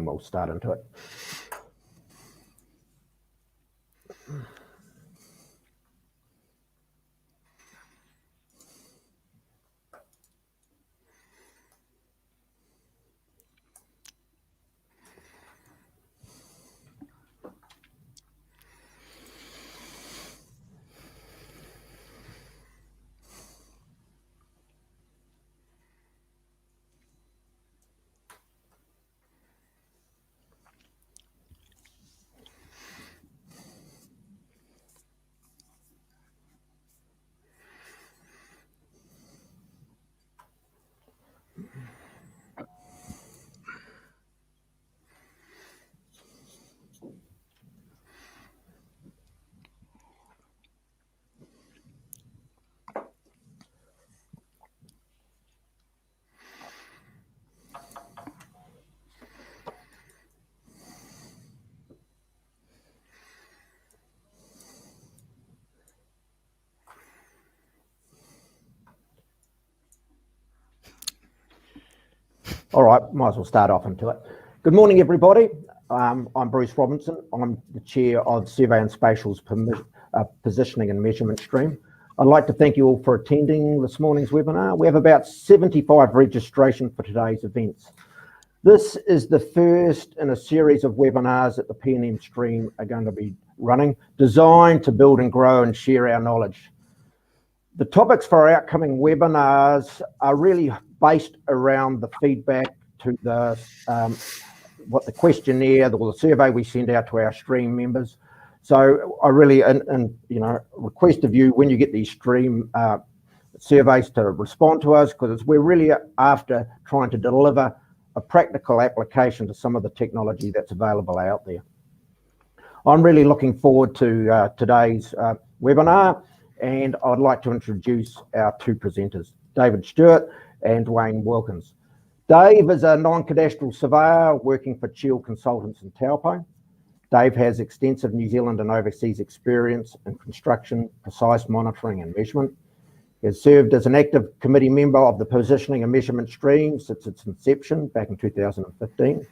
We'll start into it. All right, might as well start off into it. Good morning, everybody. I'm Bruce Robinson. I'm the chair of Survey and Spatial's Positioning and Measurement stream. I'd like to thank you all for attending this morning's webinar. We have about 75 registrations for today's events. This is the first in a series of webinars that the PNM stream are going to be running, designed to build and grow and share our knowledge. The topics for our upcoming webinars are really based around the feedback to the what the questionnaire or the survey we send out to our stream members. So I really request of you when you get these stream surveys to respond to us, because we're really after trying to deliver a practical application to some of the technology that's available out there. I'm really looking forward to today's webinar, and I'd like to introduce our two presenters, David Stewart and Dwayne Wilkins. Dave is a non-cadastral surveyor working for Chiel Consultants in Taupo. Dave has extensive New Zealand and overseas experience in construction, precise monitoring and measurement. He has served as an active committee member of the Positioning and Measurement stream since its inception back in 2015.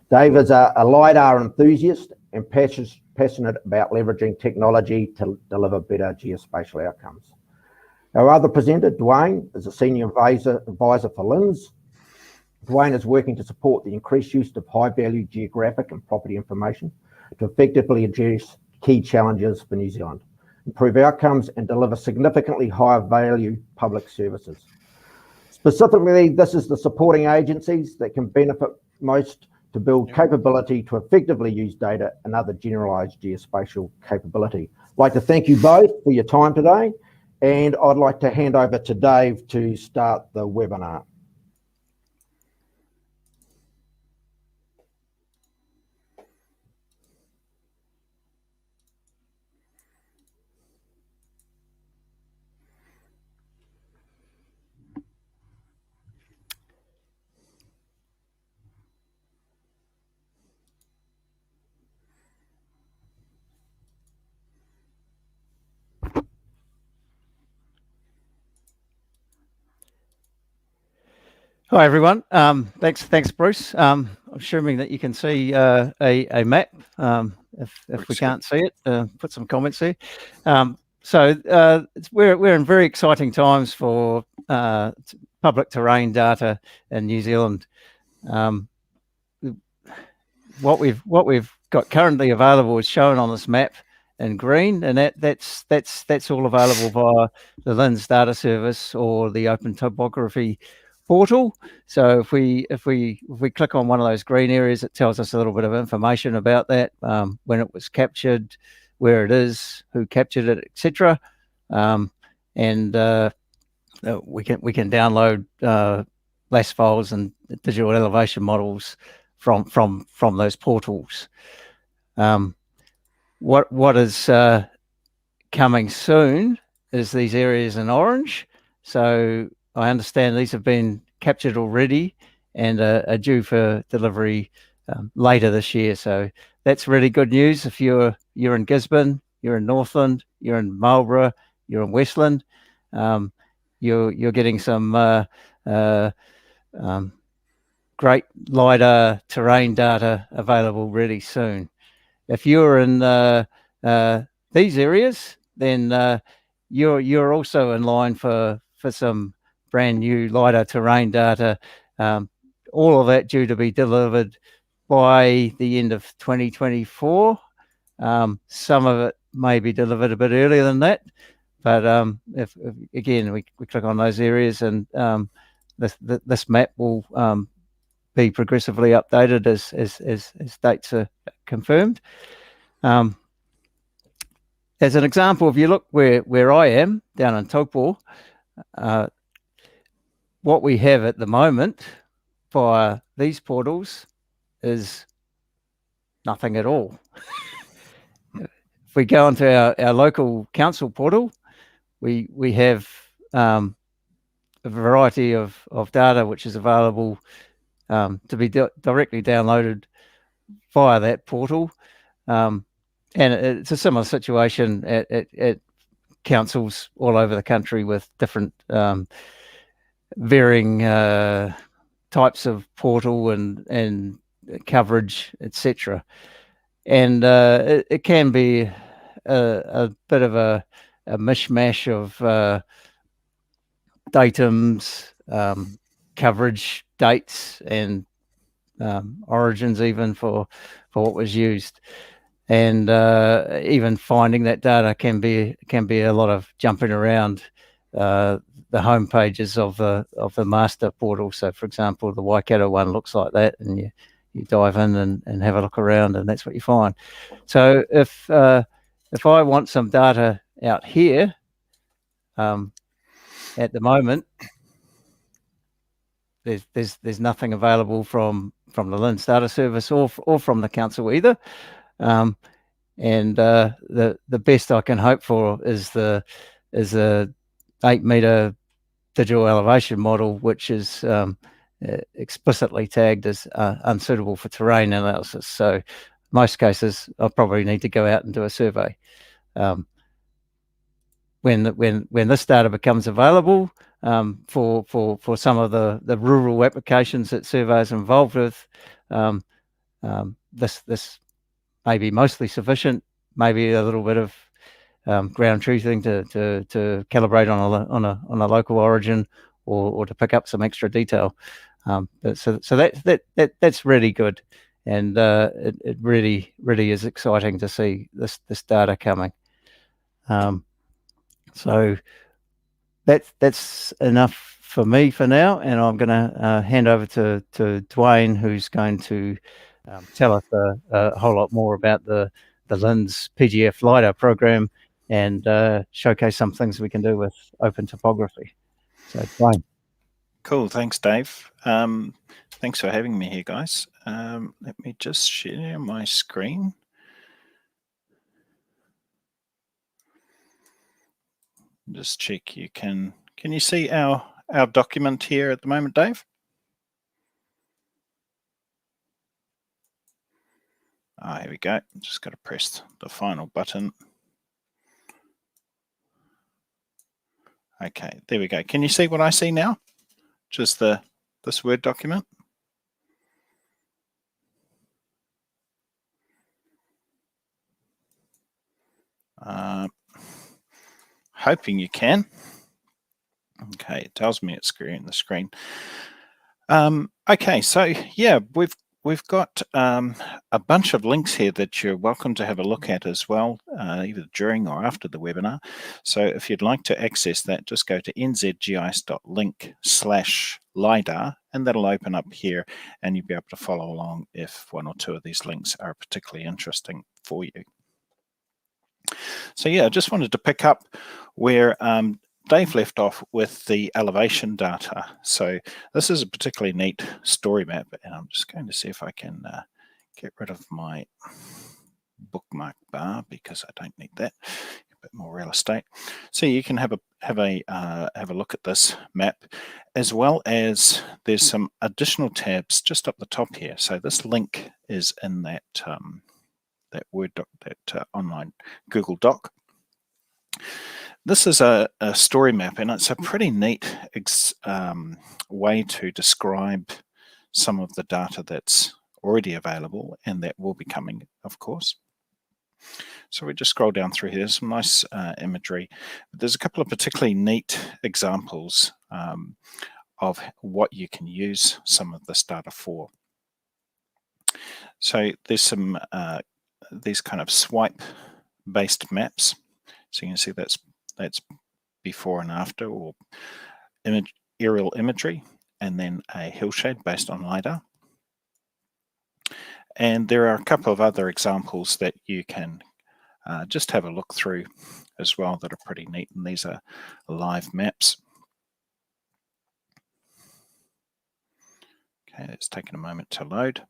Dave is a LIDAR enthusiast and passionate about leveraging technology to deliver better geospatial outcomes. Our other presenter, Dwayne, is a senior advisor for LINZ. Dwayne is working to support the increased use of high-value geographic and property information to effectively address key challenges for New Zealand, improve outcomes, and deliver significantly higher value public services. Specifically, this is the supporting agencies that can benefit most to build capability to effectively use data and other generalised geospatial capability. I'd like to thank you both for your time today, and I'd like to hand over to Dave to start the webinar. Hi everyone. Thanks Bruce. I'm assuming that you can see a map. If we can't see it, put some comments here. We're in very exciting times for public terrain data in New Zealand. What we've got currently available is shown on this map in green, and that's all available via the LINZ data service or the Open Topography portal. So if we click on one of those green areas, it tells us a little bit of information about that, when it was captured, where it is, who captured it, etc. We can download LAS files and digital elevation models from those portals. What is coming soon is these areas in orange. So I understand these have been captured already and are due for delivery later this year. So that's really good news. If you're in Gisborne, you're in Northland, you're in Marlborough, you're in Westland, you're getting some great LiDAR terrain data available really soon. If you're in these areas, then you're also in line for some brand new LiDAR terrain data. All of that due to be delivered by the end of 2024. Some of it may be delivered a bit earlier than that, but if again we click on those areas, and this map will be progressively updated as dates are confirmed. As an example, if you look where I am down in Taupo, what we have at the moment via these portals is nothing at all. If we go onto our local council portal, we have a variety of data which is available to be directly downloaded via that portal. And it's a similar situation at councils all over the country with different varying types of portal and coverage, etc. And it can be a bit of a mishmash of datums, coverage dates, and origins even for what was used. And even finding that data can be a lot of jumping around the home pages of the master portal. So, for example, the Waikato one looks like that, and you dive in and have a look around, and that's what you find. So, if I want some data out here, at the moment, there's nothing available from the LINZ data service or from the council either. And the best I can hope for is a 8-meter digital elevation model, which is explicitly tagged as unsuitable for terrain analysis. So, most cases, I'll probably need to go out and do a survey. When this data becomes available for some of the rural applications that surveyors are involved with, this may be mostly sufficient. Maybe a little bit of ground truthing to calibrate on a local origin, or to pick up some extra detail. So that's really good, and it really is exciting to see this data coming. So that's enough for me for now, and I'm going to hand over to Dwayne, who's going to tell us a whole lot more about the LINZ PGF Lidar Programme, and showcase some things we can do with open topography. So, Dwayne. Cool, thanks, Dave. Thanks for having me here, guys. Let me just share my screen. Just check you can you see our document here at the moment, Dave? Here we go. Just got to press the final button. Okay, there we go. Can you see what I see now? Just this Word document. Hoping you can. Okay, it tells me it's the screen. Okay, so yeah, we've got a bunch of links here that you're welcome to have a look at as well, either during or after the webinar. So if you'd like to access that, just go to nzgis.link/LIDAR, and that'll open up here, and you'll be able to follow along if one or two of these links are particularly interesting for you. So yeah, I just wanted to pick up where Dave left off with the elevation data. So this is a particularly neat story map, and I'm just going to see if I can get rid of my bookmark bar, because I don't need that. A bit more real estate. So you can have a look at this map, as well as there's some additional tabs just up the top here. So this link is in that that Word doc, that online Google Doc. This is a story map, and it's a pretty neat way to describe some of the data that's already available and that will be coming, of course. So we just scroll down through here, some nice imagery. There's a couple of particularly neat examples of what you can use some of this data for. So there's some these kind of swipe-based maps. So you can see that's before and after, or aerial imagery, and then a hillshade based on LiDAR. And there are a couple of other examples that you can just have a look through as well that are pretty neat, and these are live maps. Okay, it's taken a moment to load.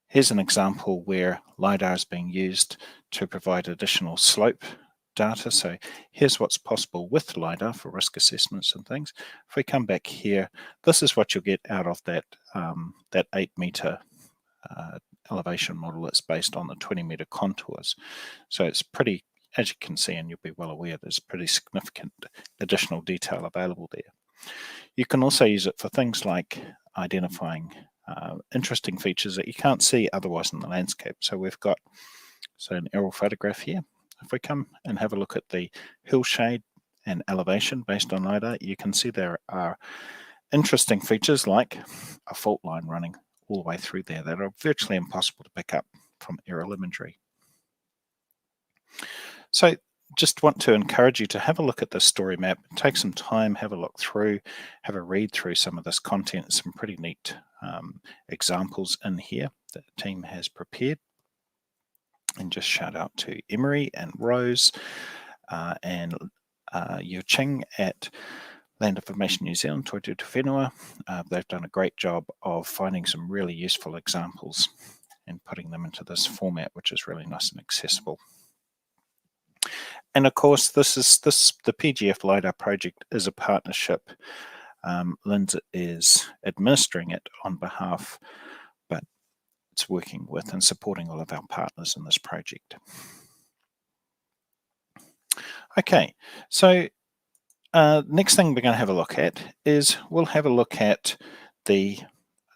Here's an example where LiDAR is being used to provide additional slope data. So here's what's possible with LiDAR for risk assessments and things. If we come back here, this is what you'll get out of that, that 8-meter elevation model that's based on the 20-meter contours. So it's pretty, as you can see, and you'll be well aware, there's pretty significant additional detail available there. You can also use it for things like identifying interesting features that you can't see otherwise in the landscape. So we've got an aerial photograph here. If we come and have a look at the hillshade and elevation based on LiDAR, you can see there are interesting features like a fault line running all the way through there that are virtually impossible to pick up from aerial imagery. So just want to encourage you to have a look at this story map, take some time, have a look through, have a read through some of this content, some pretty neat examples in here that the team has prepared. And just shout out to Emery and Rose and Yu Ching at Land Information New Zealand, Toi Te Whenua. They've done a great job of finding some really useful examples and putting them into this format, which is really nice and accessible. And of course, the PGF Lidar project is a partnership. LINZ is administering it on behalf, but it's working with and supporting all of our partners in this project. Okay, so next thing we're going to have a look at is we'll have a look at the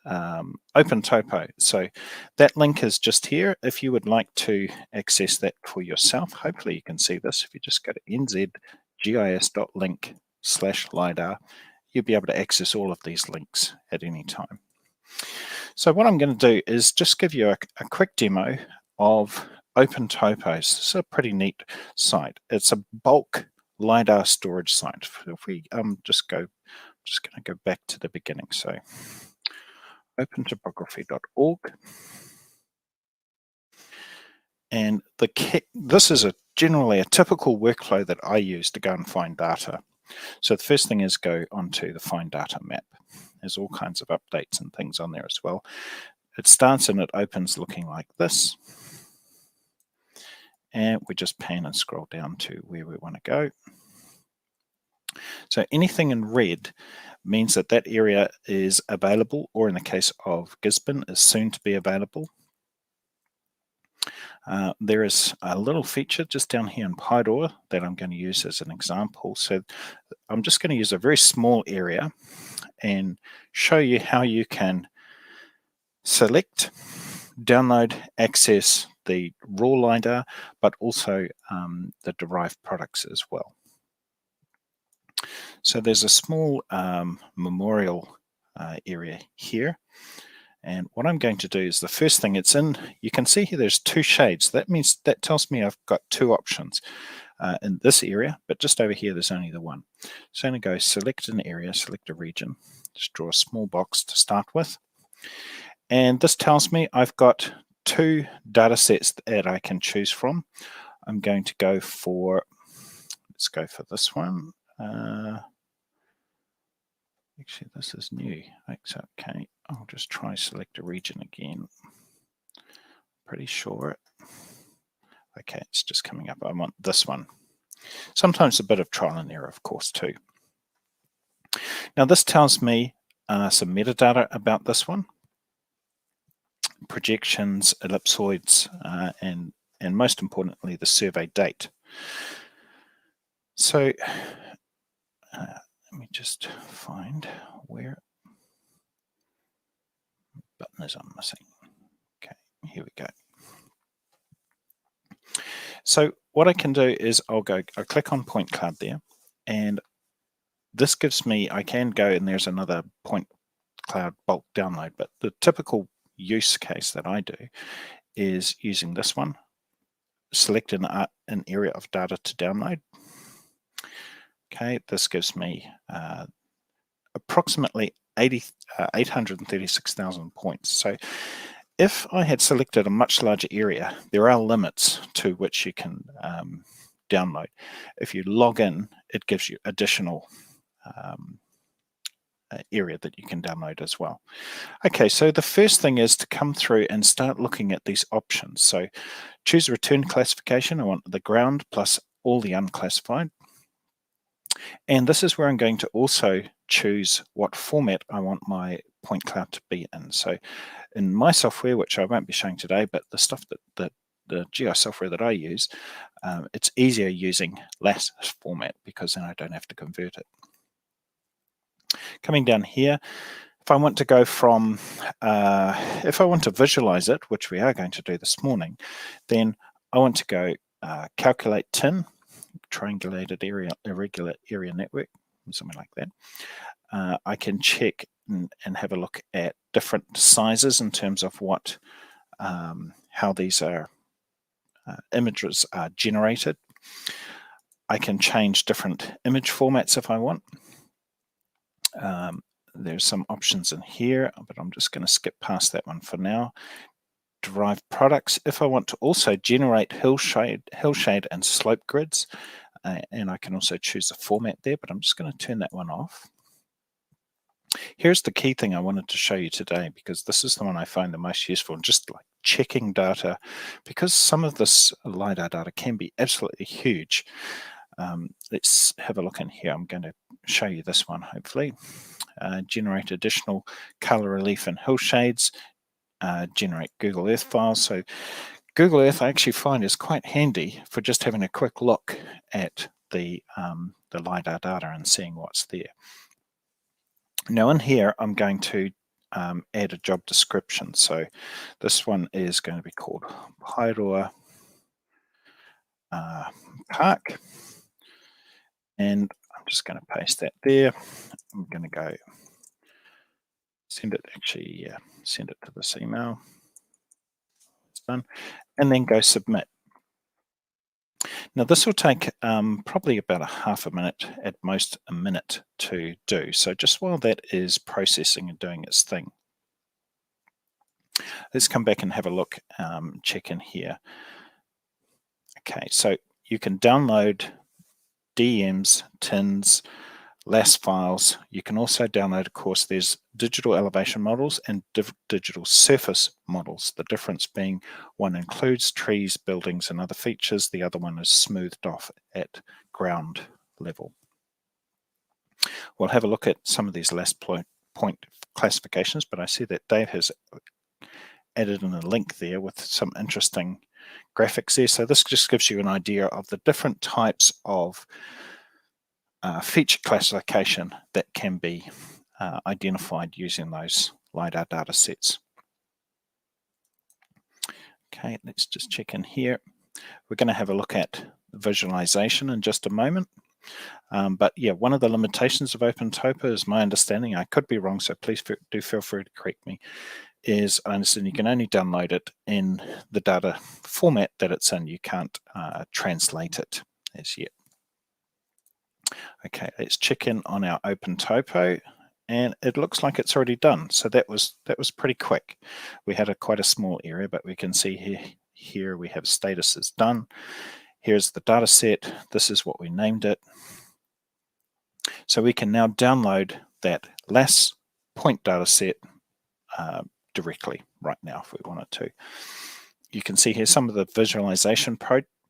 OpenTopo. So that link is just here. If you would like to access that for yourself, hopefully you can see this. If you just go to nzgis.link/lidar, you'll be able to access all of these links at any time. So what I'm going to do is just give you a quick demo of OpenTopo. It's a pretty neat site. It's a bulk LiDAR storage site. If we just going to go back to the beginning. So opentopography.org. And this is generally a typical workflow that I use to go and find data. So the first thing is go onto the Find Data map. There's all kinds of updates and things on there as well. It starts and it opens looking like this. And we just pan and scroll down to where we want to go. So anything in red means that that area is available, or in the case of Gisborne, is soon to be available. There is a little feature just down here in Paidora that I'm going to use as an example. So I'm just going to use a very small area and show you how you can select, download, access the raw LiDAR, but also the derived products as well. So there's a small memorial area here. And what I'm going to do is the first thing it's in, you can see here there's two shades. That means that tells me I've got two options in this area, but just over here there's only the one. So I'm going to go select an area, select a region, just draw a small box to start with. And this tells me I've got two data sets that I can choose from. I'm going to go for, let's go for this one. Actually, this is new. That's okay. I'll just try select a region again. Pretty sure. Okay, it's just coming up. I want this one. Sometimes a bit of trial and error, of course, too. Now, this tells me some metadata about this one. Projections, ellipsoids, and most importantly, the survey date. So let me just find where button is I'm missing. Okay, here we go. So what I can do is I'll click on point cloud there, and this gives me, I can go and there's another point cloud bulk download, but the typical use case that I do is using this one, select an area of data to download. Okay, this gives me approximately 836,000 points. So if I had selected a much larger area, there are limits to which you can download. If you log in, it gives you additional area that you can download as well. Okay, so the first thing is to come through and start looking at these options. So choose return classification. I want the ground plus all the unclassified. And this is where I'm going to also choose what format I want my point cloud to be in. So in my software, which I won't be showing today, but the stuff that the Qgis software that I use, it's easier using LAS format because then I don't have to convert it. Coming down here, if I want to go from, if I want to visualize it, which we are going to do this morning, then I want to go calculate TIN, triangulated area, irregular area network, something like that. I can check and have a look at different sizes in terms of what, how these are images are generated. I can change different image formats if I want. There's some options in here, but I'm just going to skip past that one for now. Derived products. If I want to also generate hillshade and slope grids, and I can also choose a format there, but I'm just going to turn that one off. Here's the key thing I wanted to show you today, because this is the one I find the most useful, and just like checking data, because some of this LiDAR data can be absolutely huge. Let's have a look in here. I'm going to show you this one, hopefully. Generate additional color relief and hillshades, generate Google Earth files. So Google Earth I actually find is quite handy for just having a quick look at the LiDAR data and seeing what's there. Now in here, I'm going to add a job description. So this one is going to be called Hairoa Park. And I'm just going to paste that there. I'm going to go send it, actually, send it to this email. It's done. And then go submit. Now this will take probably about a half a minute, at most a minute to do. So just while that is processing and doing its thing, let's come back and have a look, check in here. Okay, so you can download DMs, TINs, LAS files. You can also download, of course, there's digital elevation models and digital surface models. The difference being one includes trees, buildings, and other features. The other one is smoothed off at ground level. We'll have a look at some of these LAS point classifications, but I see that Dave has added in a link there with some interesting graphics there. So this just gives you an idea of the different types of feature classification that can be identified using those LiDAR data sets. Okay, let's just check in here. We're going to have a look at visualization in just a moment. But yeah, one of the limitations of OpenTopo is my understanding, I could be wrong, so please do feel free to correct me, is I understand you can only download it in the data format that it's in. You can't translate it as yet. Okay, let's check in on our OpenTopo, and it looks like it's already done. So that was pretty quick. We had quite a small area, but we can see here we have status is done. Here's the data set. This is what we named it. So we can now download that LAS point data set directly right now if we wanted to. You can see here some of the visualization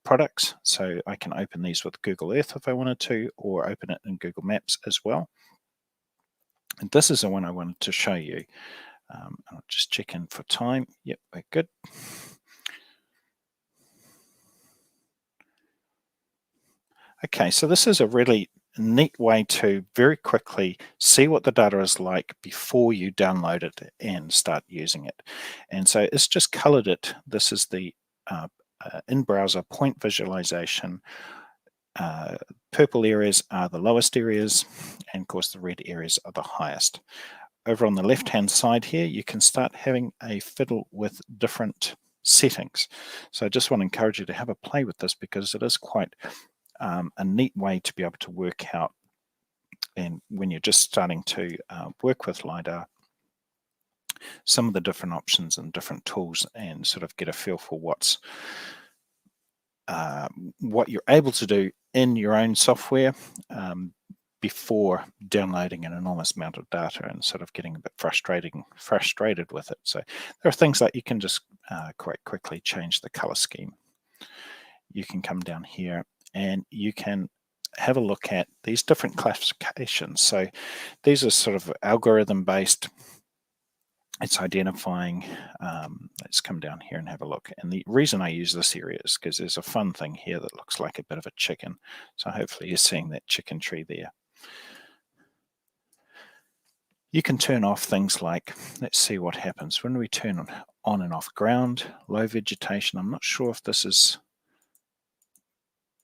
products. So I can open these with Google Earth if I wanted to, or open it in Google Maps as well. And this is the one I wanted to show you. I'll just check in for time. Yep, we're good. Okay, so this is a really neat way to very quickly see what the data is like before you download it and start using it. And so it's just colored it. This is the in-browser point visualization. Purple areas are the lowest areas, and of course the red areas are the highest. Over on the left-hand side here, you can start having a fiddle with different settings. So I just want to encourage you to have a play with this, because it is quite a neat way to be able to work out, and when you're just starting to work with LiDAR, some of the different options and different tools, and sort of get a feel for what you're able to do in your own software before downloading an enormous amount of data and sort of getting a bit frustrated with it. So there are things like you can just quite quickly change the color scheme. You can come down here and you can have a look at these different classifications. So these are sort of algorithm based. It's identifying, let's come down here and have a look. And the reason I use this area is because there's a fun thing here that looks like a bit of a chicken. So hopefully you're seeing that chicken tree there. You can turn off things like, let's see what happens when we turn on and off ground, low vegetation. I'm not sure if this is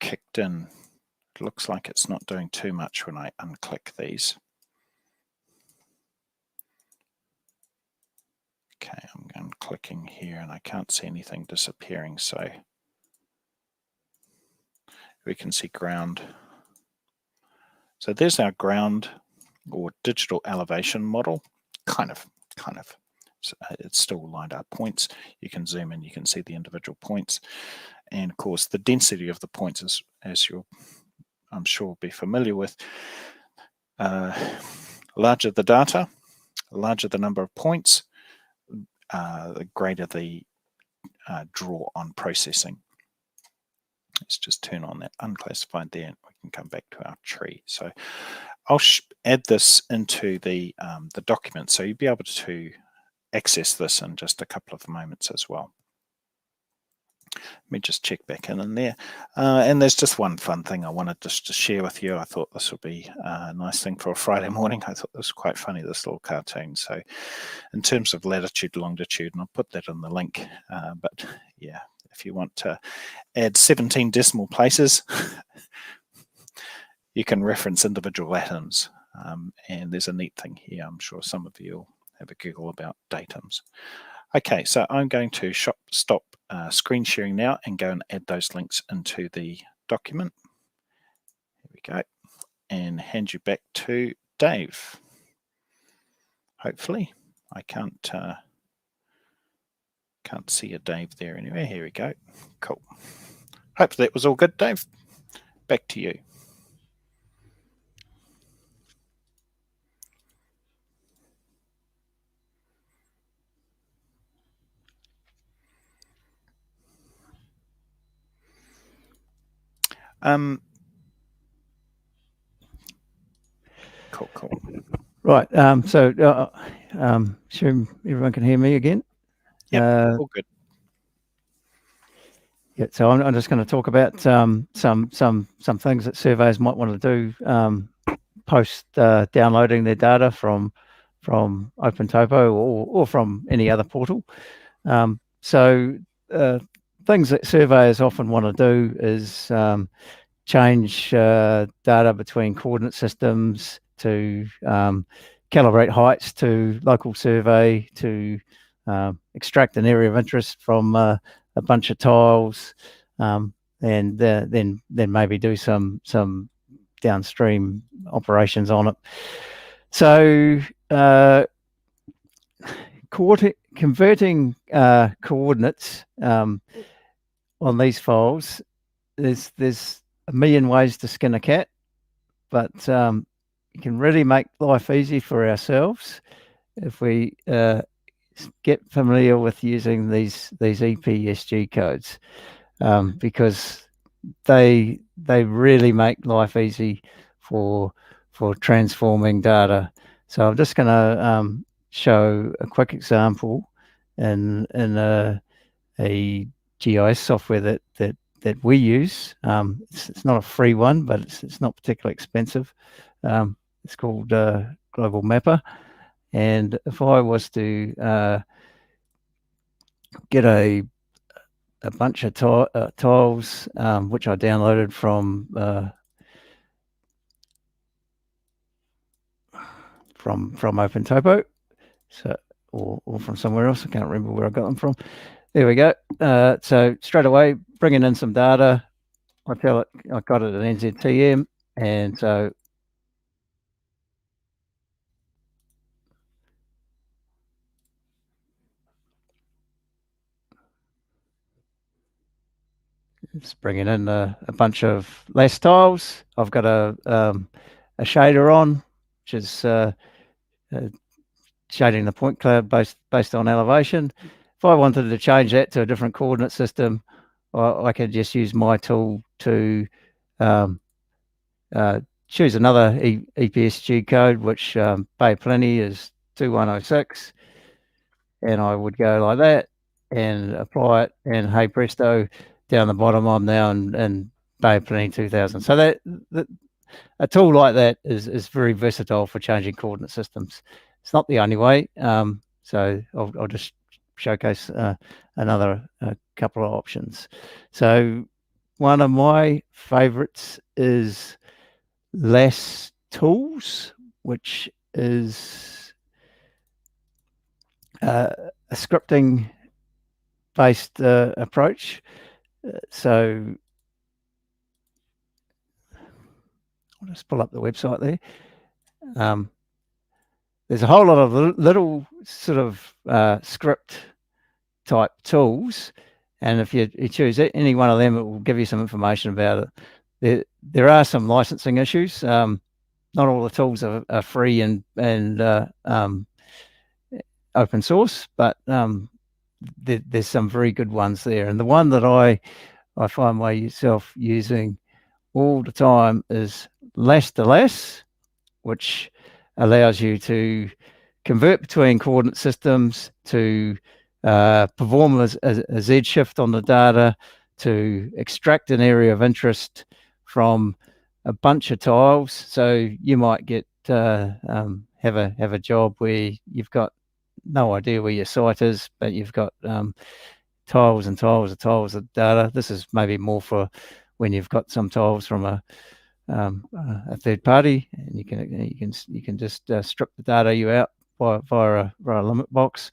kicked in. It looks like it's not doing too much when I unclick these. Okay, I'm clicking here and I can't see anything disappearing, so we can see ground. So there's our ground or digital elevation model, kind of. So it's still LiDAR points. You can zoom in, you can see the individual points. And of course, the density of the points is, as you'll, I'm sure, be familiar with, larger the data, larger the number of points, the greater the draw on processing. Let's just turn on that unclassified there, and we can come back to our tree. So I'll add this into the document, so you'll be able to access this in just a couple of moments as well. Let me just check back in there. And there's just one fun thing I wanted just to share with you. I thought this would be a nice thing for a Friday morning. I thought this was quite funny, this little cartoon. So in terms of latitude, longitude, and I'll put that in the link. But yeah, if you want to add 17 decimal places, you can reference individual atoms. And there's a neat thing here. I'm sure some of you will have a giggle about datums. Okay, so I'm going to stop screen sharing now and go and add those links into the document. Here we go, and hand you back to Dave. Hopefully, I can't see a Dave there anywhere. Here we go. Cool. Hope that was all good, Dave. Back to you. Cool. Right. So, assume everyone can hear me again. Yeah, all good. Yeah. So I'm just going to talk about some things that surveyors might want to do post downloading their data from OpenTopo or from any other portal. So things that surveyors often want to do is change data between coordinate systems, to calibrate heights to local survey, to extract an area of interest from a bunch of tiles, and then maybe do some downstream operations on it. So converting coordinates on these files, there's a million ways to skin a cat, but it can really make life easy for ourselves if we get familiar with using these EPSG codes, because they really make life easy for transforming data. So I'm just going to show a quick example in a GIS software that that we use. It's not a free one, but it's not particularly expensive. It's called Global Mapper. And if I was to get a bunch of tiles, which I downloaded from OpenTopo, so or from somewhere else. I can't remember where I got them from. There we go. So straight away, bringing in some data, I tell it I got it at NZTM, and so it's bringing in a bunch of less tiles. I've got a shader on, which is shading the point cloud based on elevation. If I wanted to change that to a different coordinate system, I could just use my tool to choose another EPSG code, which Bay Plenty is 2106, and I would go like that and apply it, and hey presto, down the bottom I'm now in Bay Plenty 2000. So that a tool like that is very versatile for changing coordinate systems. It's not the only way, so I'll just showcase another couple of options. So one of my favorites is LAS Tools, which is a scripting based approach. So I'll just pull up the website there. There's a whole lot of little sort of script type tools, and if you choose any one of them, it will give you some information about it. There are some licensing issues. Not all the tools are free and open source, but there's some very good ones there. And the one that I find myself using all the time is LAS to LAS, which allows you to convert between coordinate systems, to perform a Z shift on the data, to extract an area of interest from a bunch of tiles. So you might get have a job where you've got no idea where your site is, but you've got tiles and tiles and tiles of data. This is maybe more for when you've got some tiles from a third party, and you can just strip the data out via a limit box,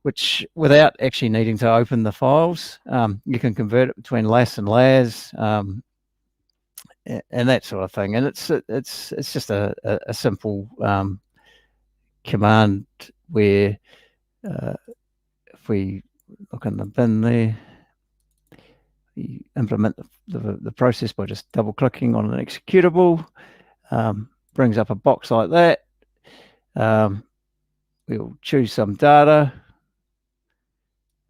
which without actually needing to open the files, you can convert it between LAS and LAS, and that sort of thing. And it's just a simple command where if we look in the bin there, you implement the process by just double clicking on an executable, brings up a box like that. We'll choose some data.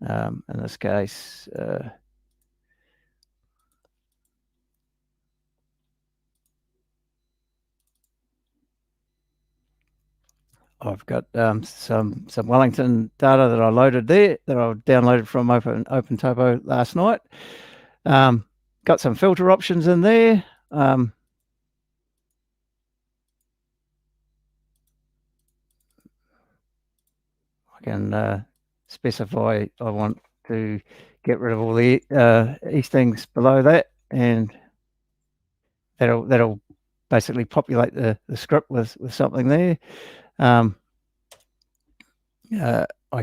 In this case, I've got some Wellington data that I loaded there, that I downloaded from OpenTopo last night. Got some filter options in there. I can specify I want to get rid of all the eastings below that, and that'll basically populate the script with something there. I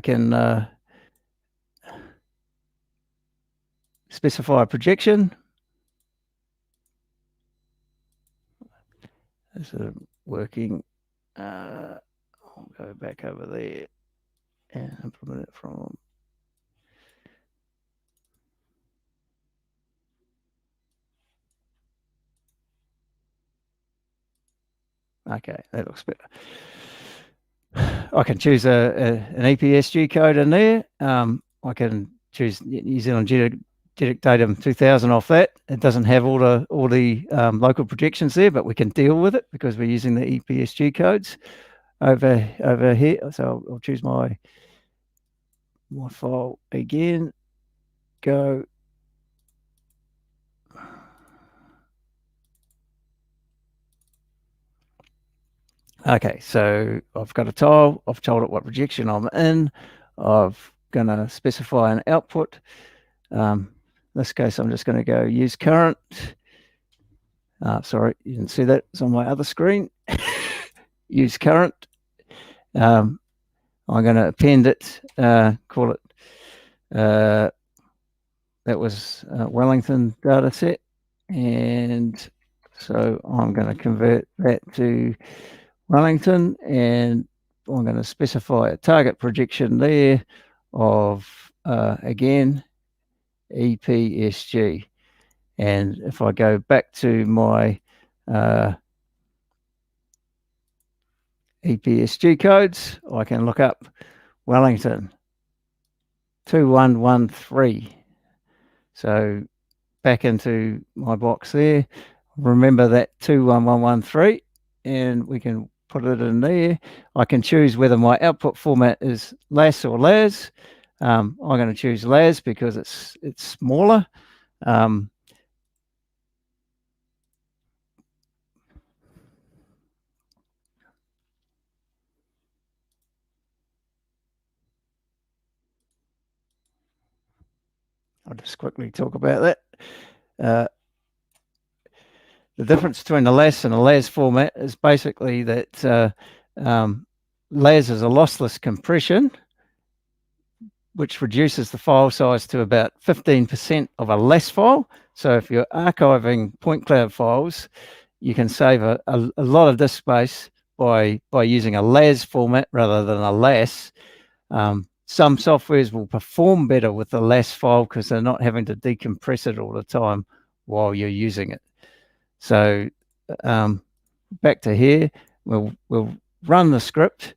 can specify a projection. Is it working? I'll go back over there and implement it from. Okay, that looks better. I can choose an EPSG code in there. I can choose New Zealand Geodetic Datum 2000 off that. It doesn't have all the local projections there, but we can deal with it because we're using the EPSG codes over here. So I'll choose my file again. Go. Okay, so I've got a tile. I've told it what projection I'm in. I've going to specify an output. In this case, I'm just going to go use current. Sorry, you didn't see that. It's on my other screen. Use current. I'm going to append it, call it, that was Wellington data set. And so I'm going to convert that to Wellington, and I'm going to specify a target projection there of, again, EPSG. And if I go back to my EPSG codes, I can look up Wellington 2113. So back into my box there, remember that 21113, and we can put it in there. I can choose whether my output format is LAS or LAS. I'm going to choose LAS because it's smaller. I'll just quickly talk about that. The difference between a LAS and a LAS format is basically that LAS is a lossless compression, which reduces the file size to about 15% of a LAS file. So if you're archiving point cloud files, you can save a lot of disk space by using a LAS format rather than a LAS. Some softwares will perform better with the LAS file because they're not having to decompress it all the time while you're using it. So back to here, we'll run the script.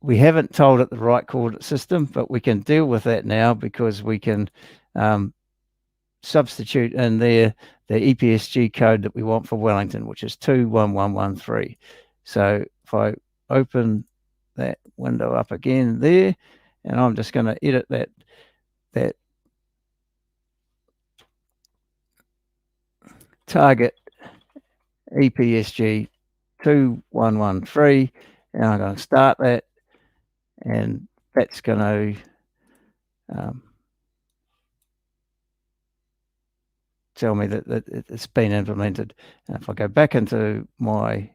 We haven't told it the right coordinate system, but we can deal with that now because we can substitute in there the EPSG code that we want for Wellington, which is 21113. So if I open that window up again there, and I'm just going to edit that target EPSG 2113, and I'm going to start that, and that's going to tell me that it's been implemented. And if I go back into my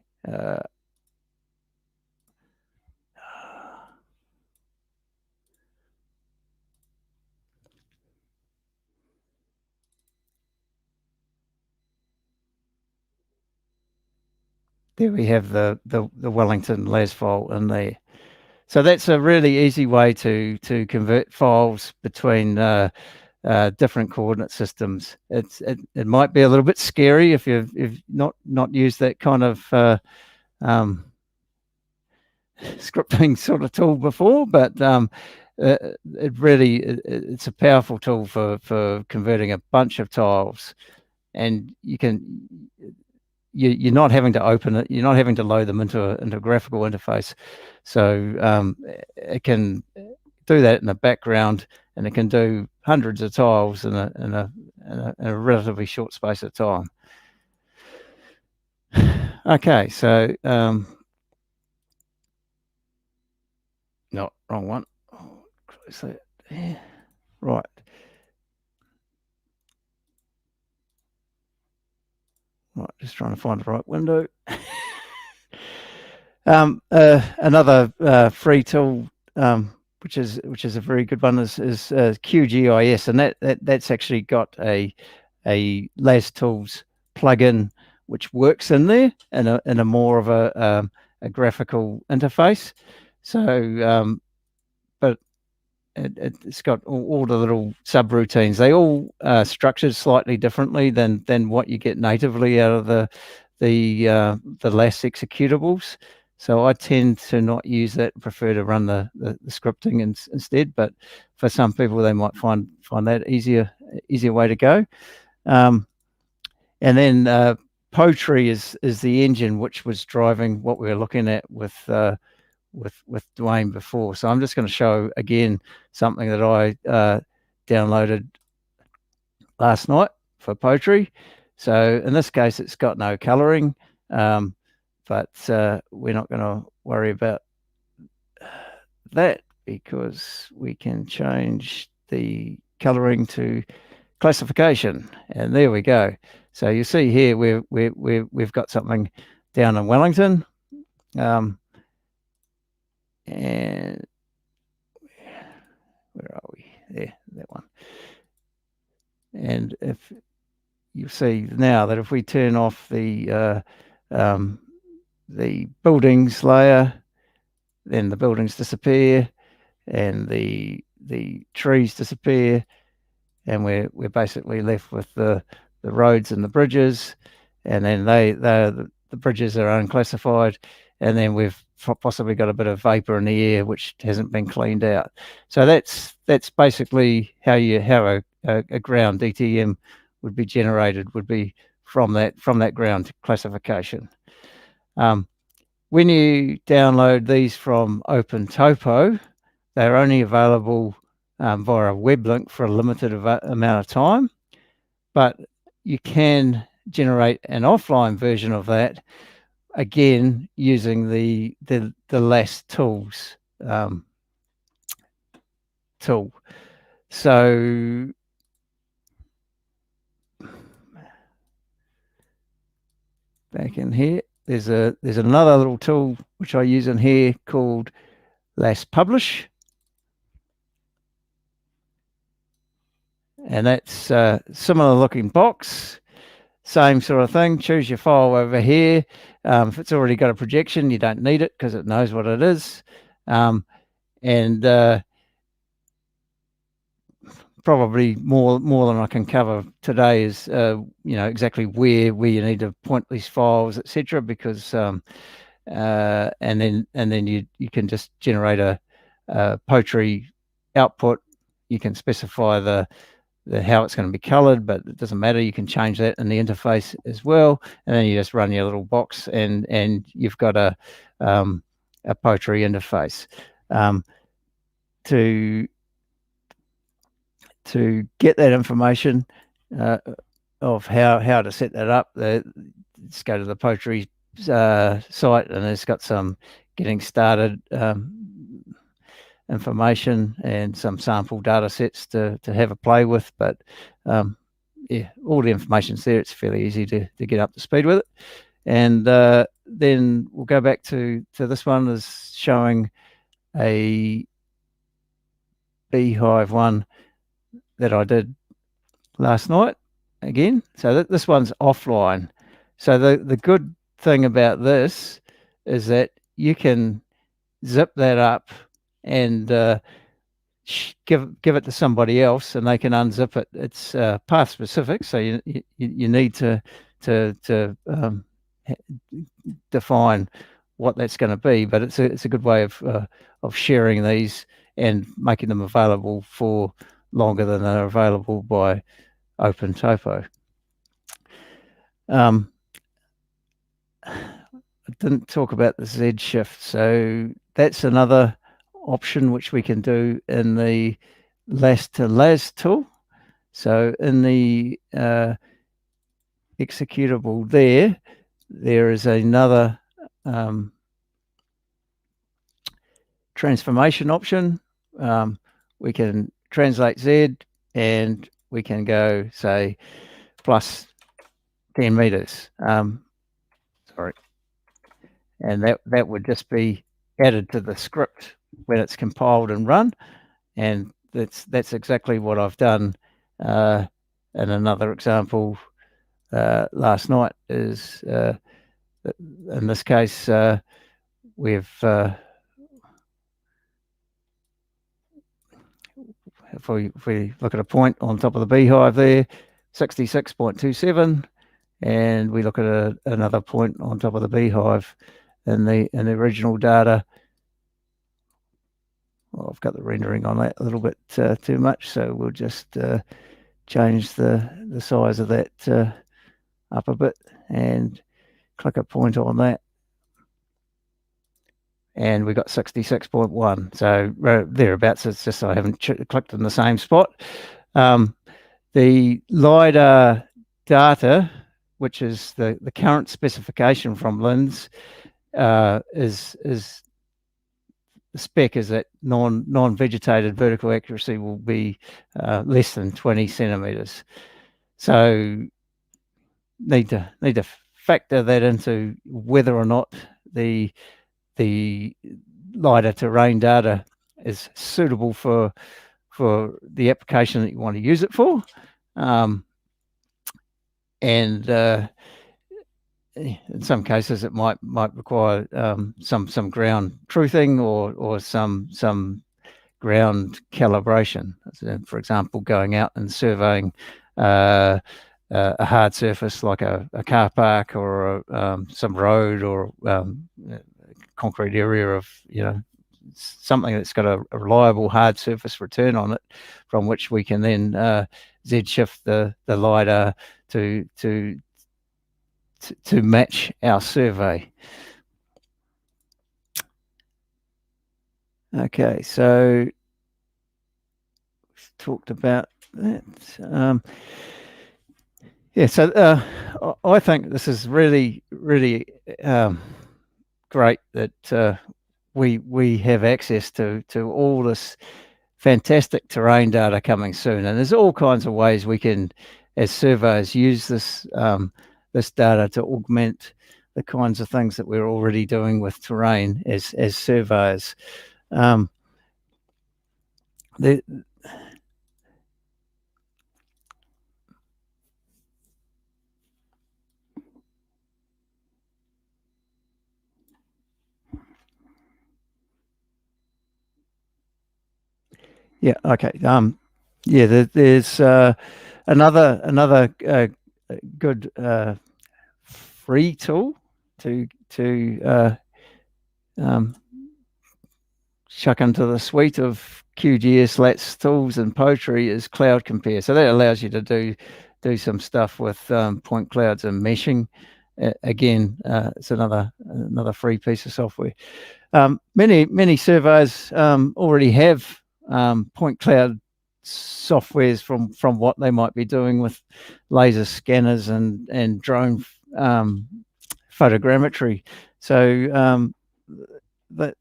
there we have the Wellington LAS file in there. So that's a really easy way to convert files between different coordinate systems. It might be a little bit scary if you've not used that kind of scripting sort of tool before, but it's a powerful tool for converting a bunch of tiles, and you're not having to open it, you're not having to load them into a graphical interface. So it can do that in the background, and it can do hundreds of tiles in a relatively short space of time. Okay, so no, wrong one. Oh, close that. Yeah. Right. Right, just trying to find the right window. Another free tool, which is a very good one, is Qgis, and that's actually got a LAS Tools plugin which works in there in a more of a graphical interface. So, but it's got all the little subroutines. They all are structured slightly differently than what you get natively out of the LAS executables. So I tend to not use that, prefer to run the scripting instead. But for some people, they might find that easier way to go. And then Poetry is the engine which was driving what we were looking at with Dwayne before. So I'm just going to show again something that I downloaded last night for Poetry. So in this case, it's got no coloring. For but we're not going to worry about that because we can change the colouring to classification, and there we go. So you see here we've got something down in Wellington, and where are we? There, that one. And if you see now that if we turn off the buildings layer, then the buildings disappear and the trees disappear, and we're basically left with the roads and the bridges, and then the bridges are unclassified, and then we've possibly got a bit of vapor in the air which hasn't been cleaned out. So that's basically how a ground DTM would be generated, would be from that ground classification. When you download these from OpenTopo, they're only available via a web link for a limited amount of time, but you can generate an offline version of that, again using the LAS tools tool. So back in here, there's another little tool which I use in here called LAS Publish, and that's a similar looking box, same sort of thing. Choose your file over here. If it's already got a projection, you don't need it because it knows what it is, and probably more than I can cover today is exactly where you need to point these files, etc. Because and then you can just generate a poetry output. You can specify the how it's going to be colored, but it doesn't matter. You can change that in the interface as well, and then you just run your little box, and you've got a poetry interface. To get that information of how to set that up, just go to the poetry site, and it's got some getting started information and some sample data sets to have a play with. But yeah, all the information's there. It's fairly easy to get up to speed with it. And then we'll go back to this one, is showing a beehive one that I did last night again. So this one's offline. So the good thing about this is that you can zip that up and give it to somebody else, and they can unzip it. It's path specific, so you need to define what that's going to be. But it's a good way of sharing these and making them available for longer than they're available by OpenTopo. I didn't talk about the Z shift, so that's another option which we can do in the LAS to LAS tool. So in the executable there is another transformation option. We can translate Z, and we can go, say, plus 10 meters. Sorry. And that would just be added to the script when it's compiled and run. And that's exactly what I've done in another example last night. Is in this case we've if we look at a point on top of the beehive there, 66.27, and we look at another point on top of the beehive in the original data. Well, I've got the rendering on that a little bit too much, so we'll just change the size of that up a bit and click a point on that. And we got 66.1, so thereabouts. It's just I haven't clicked in the same spot. The LIDAR data, which is the current specification from LINZ, is the spec is that non-vegetated vertical accuracy will be less than 20 centimeters. So need to factor that into whether or not the LiDAR terrain data is suitable for the application that you want to use it for, and in some cases it might require some ground truthing or some ground calibration. So, for example, going out and surveying a hard surface like a car park or some road or concrete area of something that's got a reliable hard surface return on it, from which we can then Z shift the LiDAR to match our survey. Okay, so we've talked about that. Yeah, so I think this is really great that we have access to all this fantastic terrain data coming soon, and there's all kinds of ways we can, as surveyors, use this this data to augment the kinds of things that we're already doing with terrain as surveyors. Yeah. Okay. Yeah. There's another good free tool to chuck into the suite of Qgis, LATS tools and Poetry is Cloud Compare. So that allows you to do some stuff with point clouds and meshing. Again, it's another free piece of software. Many surveyors already have point cloud softwares from what they might be doing with laser scanners and drone photogrammetry. So that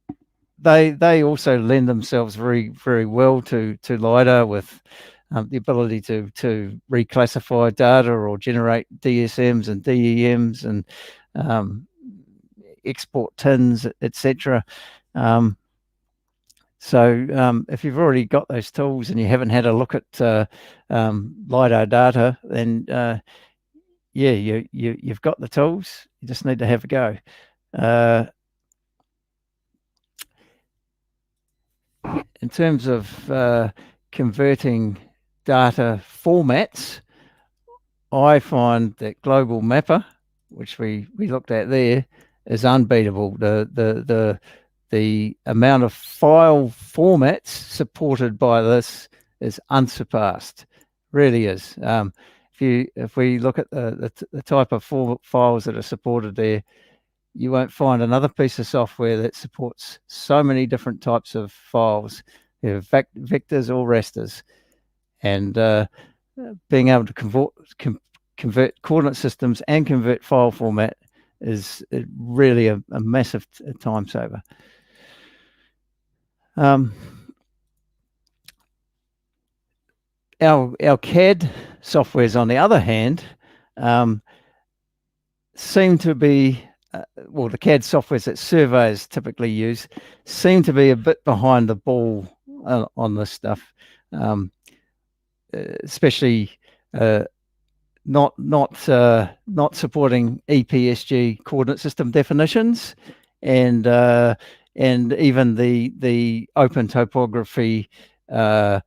they also lend themselves very well to LiDAR, with the ability to reclassify data or generate DSMs and DEMs and export tins, etc. So if you've already got those tools and you haven't had a look at LiDAR data, then yeah, you've got the tools. You just need to have a go. In terms of converting data formats, I find that Global Mapper, which we looked at there, is unbeatable. The amount of file formats supported by this is unsurpassed. Really is. If we look at the type of files that are supported there, you won't find another piece of software that supports so many different types of files, vectors or rasters, and being able to convert coordinate systems and convert file format is really a massive time saver. Our CAD softwares, on the other hand, seem to be well, the CAD softwares that surveyors typically use seem to be a bit behind the ball on this stuff, especially not supporting EPSG coordinate system definitions, and even the open topography turn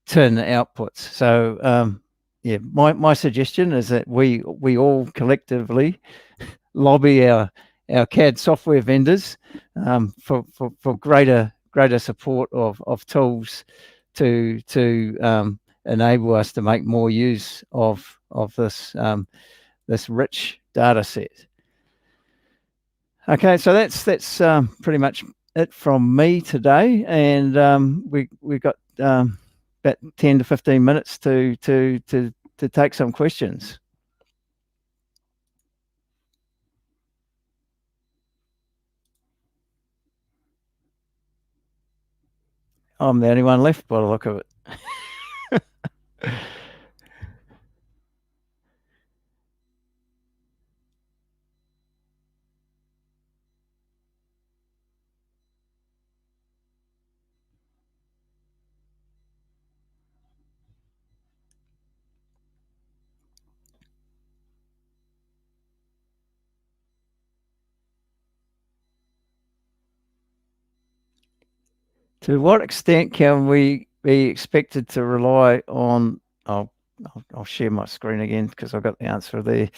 outputs. So yeah, my suggestion is that we all collectively lobby our CAD software vendors for greater support of tools to enable us to make more use of this this rich data set. Okay, so that's pretty much it from me today, and we've got about 10 to 15 minutes to take some questions. I'm the only one left by the look of it. To what extent can we be expected to rely on, I'll share my screen again because I've got the answer there.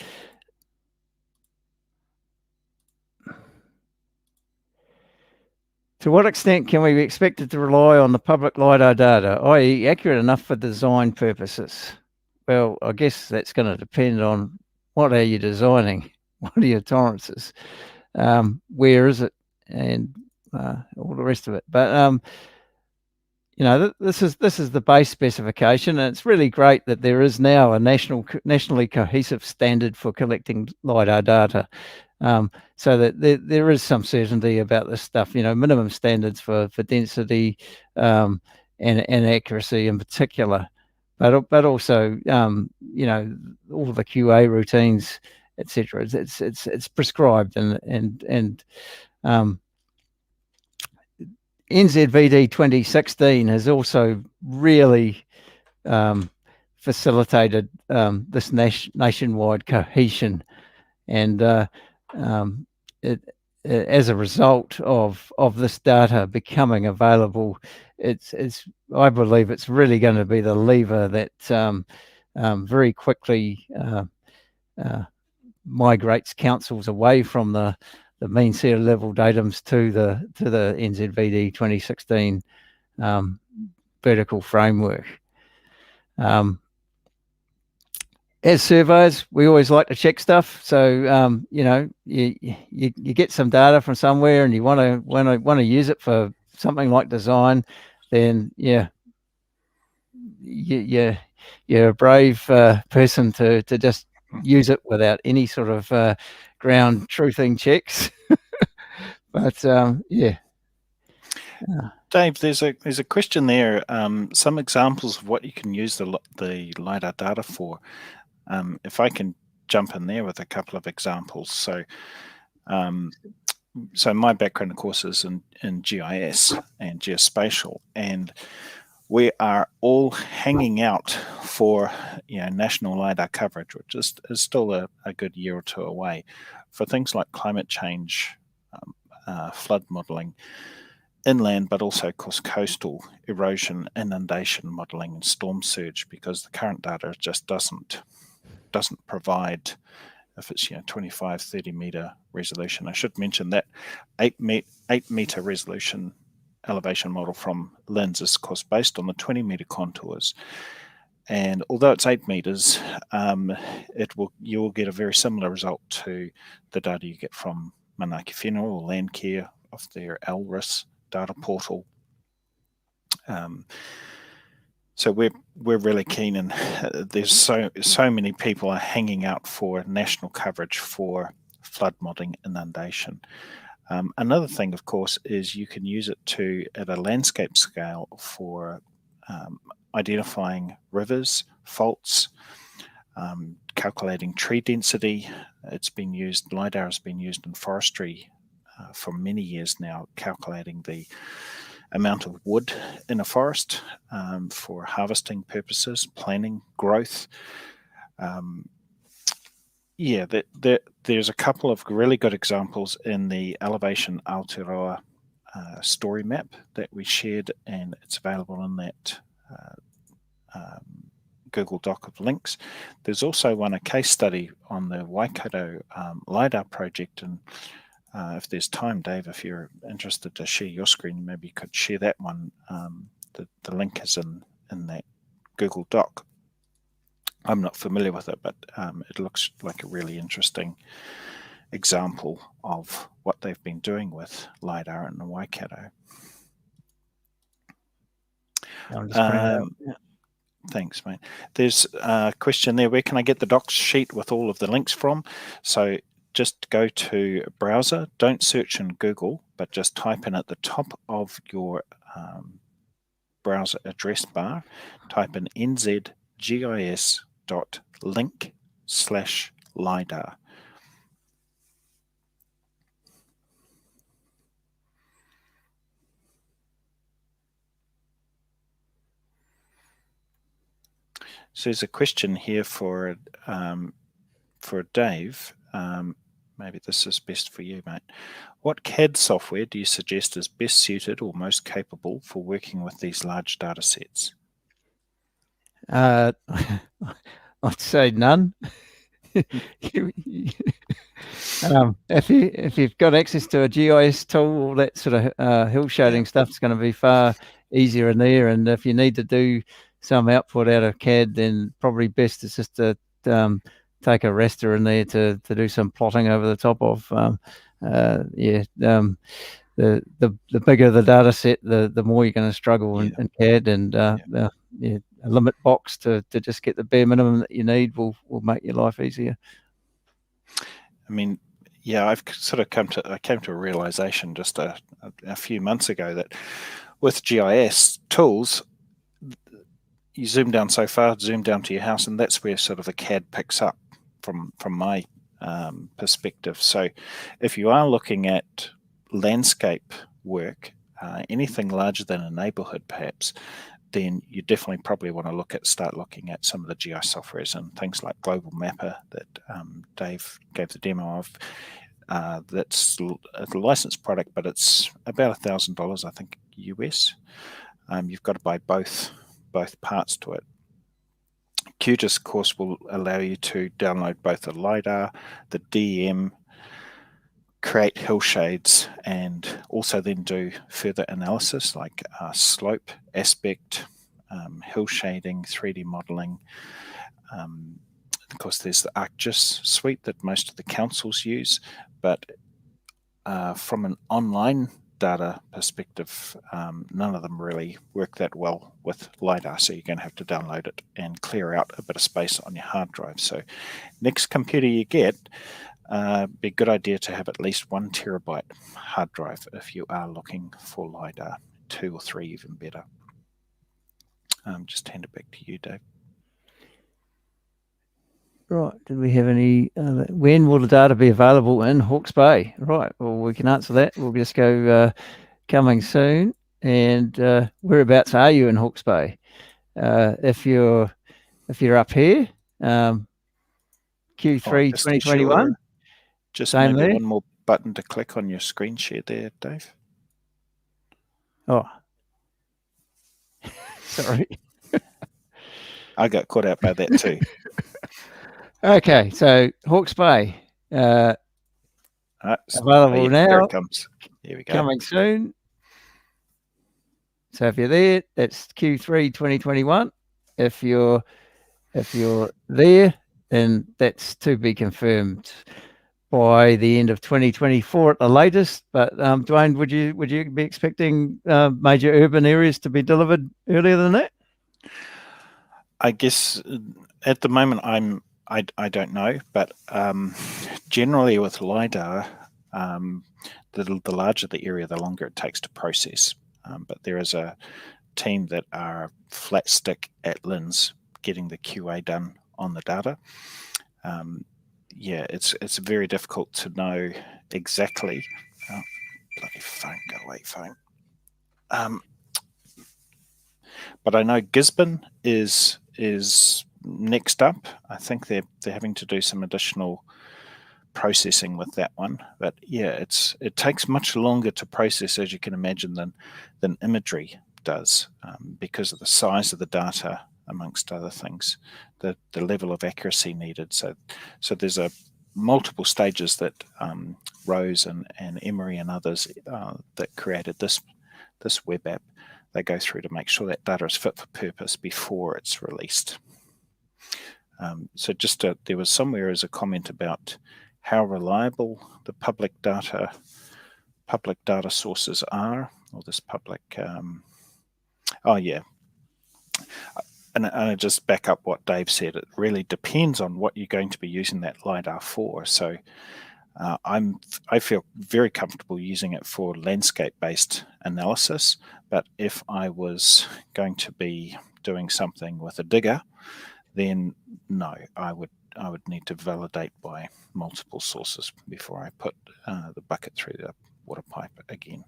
To what extent can we be expected to rely on the public LiDAR data, i.e. accurate enough for design purposes? Well, I guess that's going to depend on what are you designing? What are your tolerances? Where is it? And all the rest of it. But you know, this is the base specification, and it's really great that there is now a nationally cohesive standard for collecting LiDAR data, so that there is some certainty about this stuff. You know, minimum standards for density and accuracy in particular, but also you know, all the QA routines, etc. It's prescribed and NZVD 2016 has also really facilitated this nationwide cohesion, and as a result of this data becoming available, I believe it's really going to be the lever that very quickly migrates councils away from the mean sea level datums to the NZVD 2016 vertical framework. As surveyors, we always like to check stuff. So you know, you get some data from somewhere and you want to use it for something like design, then yeah, you're a brave person to just use it without any sort of ground truthing checks. But yeah. Dave, there's a question there. Some examples of what you can use the LiDAR data for. If I can jump in there with a couple of examples. So my background, of course, is in GIS and geospatial, and we are all hanging out for national LiDAR coverage, which is still a good year or two away, for things like climate change, flood modelling, inland, but also, of course, coastal erosion, inundation modelling, and storm surge, because the current data just doesn't provide, if it's 25, 30 meter resolution. I should mention that 8 meter resolution elevation model from LINZ is, of course, based on the 20 meter contours. And although it's 8 meters, you will get a very similar result to the data you get from Manaaki Whenua or Landcare of their LRIS data portal. So we're really keen, and there's so many people are hanging out for national coverage for flood modelling, inundation. Another thing, of course, is you can use it at a landscape scale for identifying rivers, faults, calculating tree density. LiDAR has been used in forestry for many years now, calculating the amount of wood in a forest for harvesting purposes, planning, growth. There's a couple of really good examples in the Elevation Aotearoa story map that we shared, and it's available in that Google Doc of links. There's also a case study on the Waikato LiDAR project, and if there's time, Dave, if you're interested to share your screen, maybe you could share that one. The link is in that Google Doc. I'm not familiar with it, but it looks like a really interesting example of what they've been doing with LiDAR in the Waikato. Thanks, mate. There's a question there. Where can I get the docs sheet with all of the links from? So just go to browser. Don't search in Google, but just type in at the top of your browser address bar, type in nzgis.link/LIDAR. So there's a question here for Dave. Maybe this is best for you, mate. What CAD software do you suggest is best suited or most capable for working with these large data sets? I'd say none. If you've got access to a GIS tool, all that sort of hill shading stuff is going to be far easier in there. And if you need to do some output out of CAD, then probably best is just to take a raster in there to do some plotting over the top of. The bigger the data set, the more you're going to struggle in CAD, and a limit box to just get the bare minimum that you need will make your life easier. I mean, yeah, I've sort of came to a realization just a few months ago that with GIS tools, you zoom down so far, zoom down to your house, and that's where sort of the CAD picks up from my perspective. So if you are looking at landscape work, anything larger than a neighborhood perhaps, then you definitely probably want to start looking at some of the GIS softwares and things like Global Mapper that Dave gave the demo of. That's a licensed product, but it's about $1,000, I think, US. You've got to buy both parts to it. Qgis, of course, will allow you to download both the LiDAR, the DEM, create hill shades, and also then do further analysis like slope, aspect, hill shading, 3D modeling. Of course, there's the Qgis suite that most of the councils use, but from an online data perspective, none of them really work that well with LiDAR, so you're going to have to download it and clear out a bit of space on your hard drive. So next computer you get, be a good idea to have at least 1 terabyte hard drive if you are looking for LiDAR, 2 or 3 even better. Just hand it back to you, Dave. Right, did we have any, when will the data be available in Hawke's Bay? Right, well, we can answer that. We'll just go coming soon. And whereabouts are you in Hawke's Bay? If you're up here, Q3 2021. Just Same maybe there. one more button to click on your screen share there, Dave. Oh, sorry. I got caught out by that too. Okay, so Hawke's Bay, available now. Here it comes. Here we go. Coming soon. So if you're there, that's Q3 2021. If you're there, then that's to be confirmed by the end of 2024 at the latest. But Dwayne, would you be expecting major urban areas to be delivered earlier than that? I guess at the moment I don't know, but generally with LiDAR, the larger the area, the longer it takes to process. But there is a team that are flat stick at LINZ getting the QA done on the data. Yeah, it's very difficult to know exactly. Oh, bloody phone, go away, phone. But I know Gisborne is next up. I think they're having to do some additional processing with that one. But yeah, it takes much longer to process, as you can imagine, than imagery does, because of the size of the data, amongst other things, the level of accuracy needed. So there's multiple stages that Rose and Emery and others that created this web app, they go through to make sure that data is fit for purpose before it's released. So there was somewhere as a comment about how reliable the public data sources are, or this public, oh yeah. And I just back up what Dave said. It really depends on what you're going to be using that LiDAR for. So I feel very comfortable using it for landscape-based analysis, but if I was going to be doing something with a digger, then no, I would need to validate by multiple sources before I put the bucket through the water pipe again.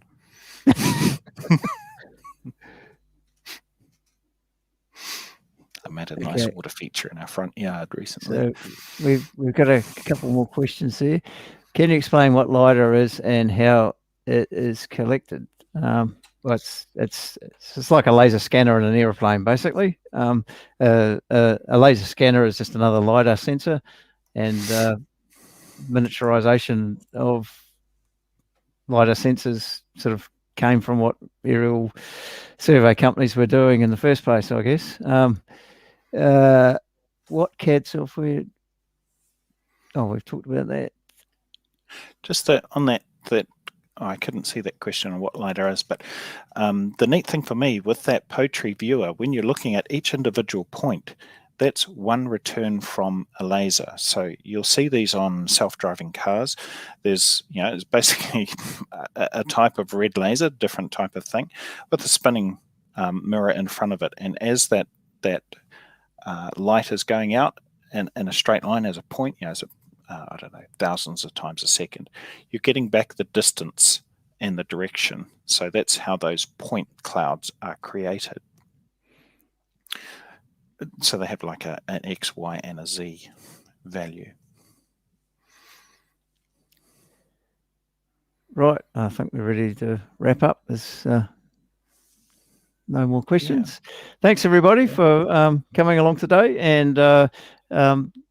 I made a nice water feature in our front yard recently. So we've got a couple more questions there. Can you explain what LIDAR is and how it is collected? Well, it's like a laser scanner in an aeroplane, basically. A laser scanner is just another LIDAR sensor, and miniaturization of LIDAR sensors sort of came from what aerial survey companies were doing in the first place, I guess. What CAD software? Oh, we've talked about that. Just that on that I couldn't see that question on what LIDAR is, but the neat thing for me with that POTRI viewer, when you're looking at each individual point, that's one return from a laser. So you'll see these on self-driving cars. There's, it's basically a type of red laser, different type of thing, with a spinning mirror in front of it. And as that light is going out in a straight line as a point, as I don't know, thousands of times a second, you're getting back the distance and the direction. So that's how those point clouds are created. So they have like an X, Y, and a Z value. Right, I think we're ready to wrap up. There's no more questions. Yeah. Thanks everybody for coming along today. And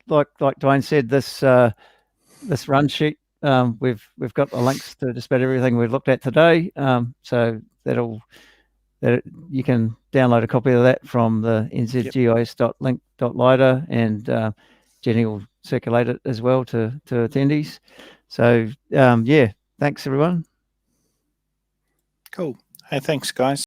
like Dwayne said, this run sheet, we've got the links to just about everything we've looked at today. So that you can download a copy of that from the nzgis.link.lidar, and Jenny will circulate it as well to attendees. So yeah, thanks everyone. Cool. Hey, thanks guys.